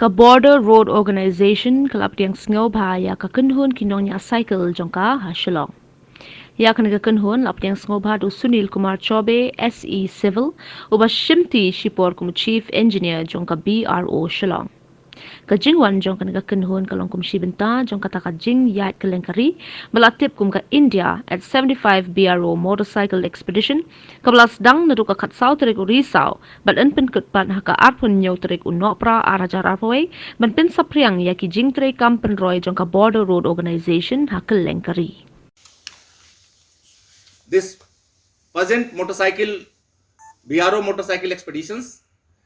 ka Border Road Organization kalaptiang sngaw ba ya ka kunhun kinong ya cycle jongka ha Shillong. Ya kan ka kunhun laptiang sngaw ba do Sunil Kumar Chobe SE Civil uba shimti shipor kum Chief Engineer jongka BRO Shillong. Kajingwan jong kan ka kunhun kalong kum shibenta jong kata ka jing yat kalengkari malatip kum ka India at 75 BRO motorcycle expedition kablas dang nadu ka khatsau terik risau bal an pin kutpan haka arpun nyau terik unopra arajar arpaway ban pin sapriang ya ki jing tre kampen roy jong ka Border Road Organization hakal lengkari. This present motorcycle BRO motorcycle expeditions,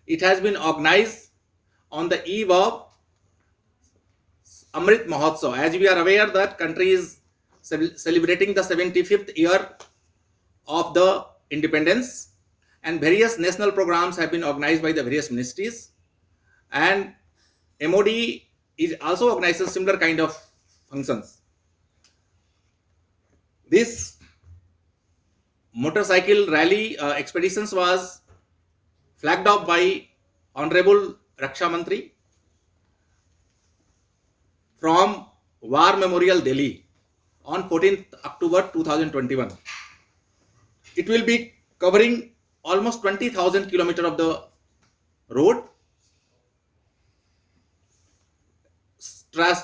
it has been organized on the eve of Amrit Mahotsav. As we are aware that country is celebrating the 75th year of the independence, and various national programs have been organized by the various ministries, and MOD is also organizing similar kind of functions. This motorcycle rally expeditions was flagged off by Honorable Raksha Mantri from War Memorial, Delhi on 14th October 2021. It will be covering almost 20,000 kilometers of the road,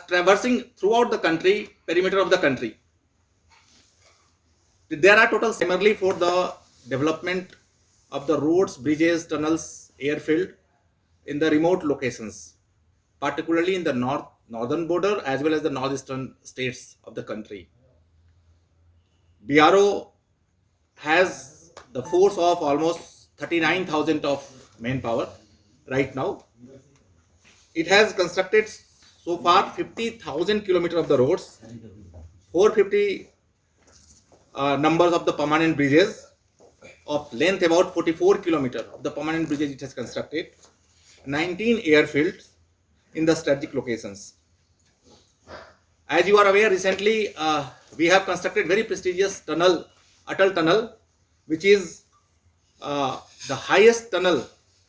traversing throughout the country, perimeter of the country. There are total similarly for the development of the roads, bridges, tunnels, airfield in the remote locations, particularly in the northern border as well as the northeastern states of the country. BRO has the force of almost 39,000 of manpower right now. It has constructed so far 50,000 kilometers of the roads, 450 numbers of the permanent bridges of length about 44 kilometers of the permanent bridges it has constructed, 19 airfields in the strategic locations. As you are aware, recently we have constructed very prestigious tunnel, Atal Tunnel, which is the highest tunnel.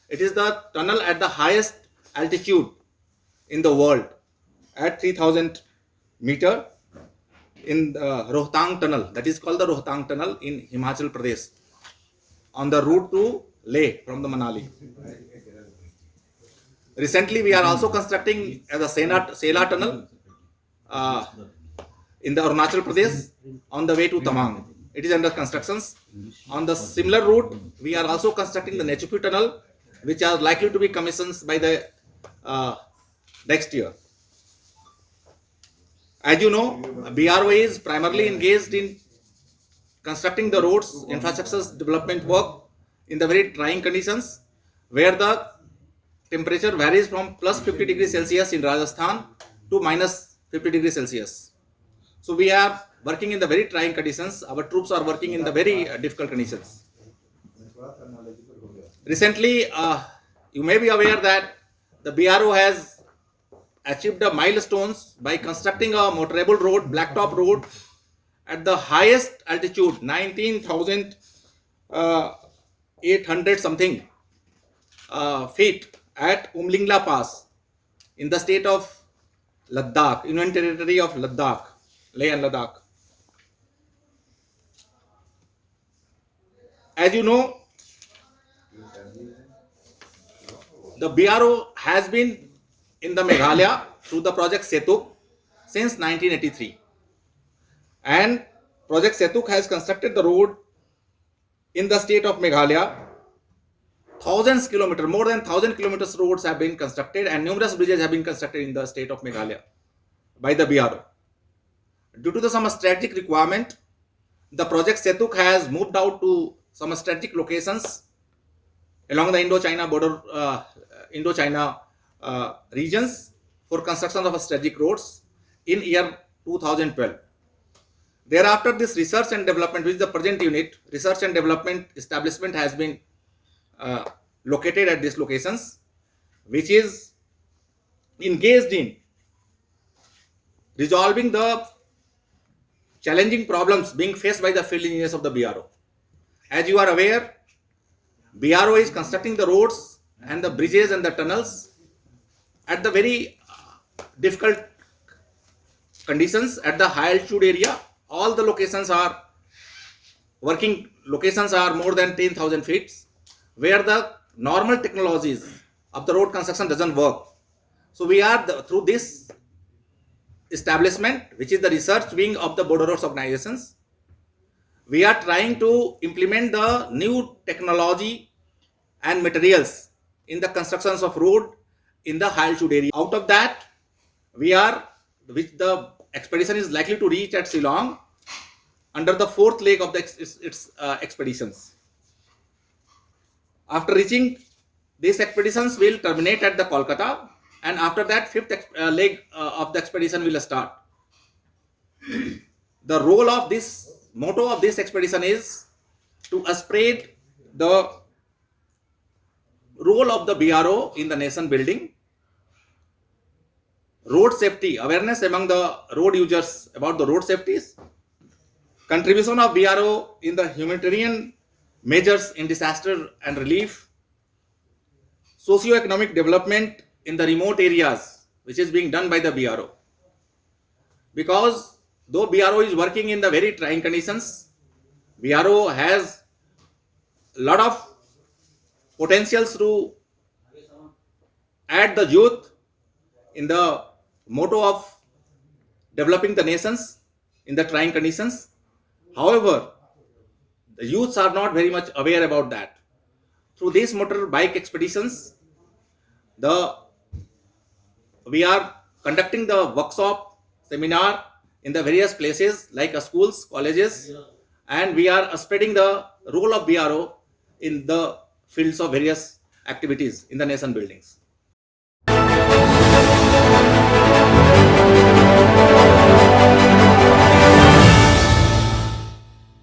It is the tunnel at the highest altitude in the world at 3,000 meter in the Rohtang Tunnel. That is called the Rohtang Tunnel in Himachal Pradesh on the route to Leh from the Manali. Recently, we are also constructing the Sela Tunnel in the Arunachal Pradesh on the way to Tamang. It is under constructions. On the similar route, we are also constructing the Nechupi Tunnel, which are likely to be commissioned by the next year. As you know, BRO is primarily engaged in constructing the roads, infrastructure development work in the very trying conditions, where the temperature varies from plus 50 degrees Celsius in Rajasthan to minus 50 degrees Celsius. So we are working in the very trying conditions. Our troops are working in the very difficult conditions. Recently, you may be aware that the BRO has achieved the milestones by constructing a motorable road, blacktop road at the highest altitude, 19,800 something feet at Umlingla Pass in the state of Ladakh, Union Territory of Ladakh, Leh and Ladakh. As you know, the BRO has been in the Meghalaya through the project Setuk since 1983. And project Setuk has constructed the road in the state of Meghalaya. Thousands kilometers, more than 1,000 kilometers roads have been constructed and numerous bridges have been constructed in the state of Meghalaya by the BRO. Due to some strategic requirement, the project Setuk has moved out to some strategic locations along the Indo-China border, Indo-China regions for construction of strategic roads in year 2012. Thereafter, this research and development, which is the present unit, research and development establishment has been located at these locations, which is engaged in resolving the challenging problems being faced by the field engineers of the BRO. As you are aware, BRO is constructing the roads and the bridges and the tunnels at the very difficult conditions at the high altitude area. All the locations are working locations are more than 10,000 feet, where the normal technologies of the road construction doesn't work. So we are through this establishment, which is the research wing of the border roads organizations, we are trying to implement the new technology and materials in the constructions of road in the high altitude area. Out of that, which the expedition is likely to reach at Shillong under the fourth leg of its expeditions. After reaching these expeditions will terminate at the Kolkata, and after that fifth leg of the expedition will start. The role of this motto of this expedition is to spread the role of the BRO in the nation building, road safety awareness among the road users about the road safeties, contribution of BRO in the humanitarian measures in disaster and relief, socio-economic development in the remote areas, which is being done by the BRO. Because though BRO is working in the very trying conditions, BRO has a lot of potentials to add the youth in the motto of developing the nations in the trying conditions. However, the youths are not very much aware about that. Through these motorbike expeditions, we are conducting the workshop, seminar in the various places like schools, colleges, and we are spreading the role of BRO in the fields of various activities in the nation buildings.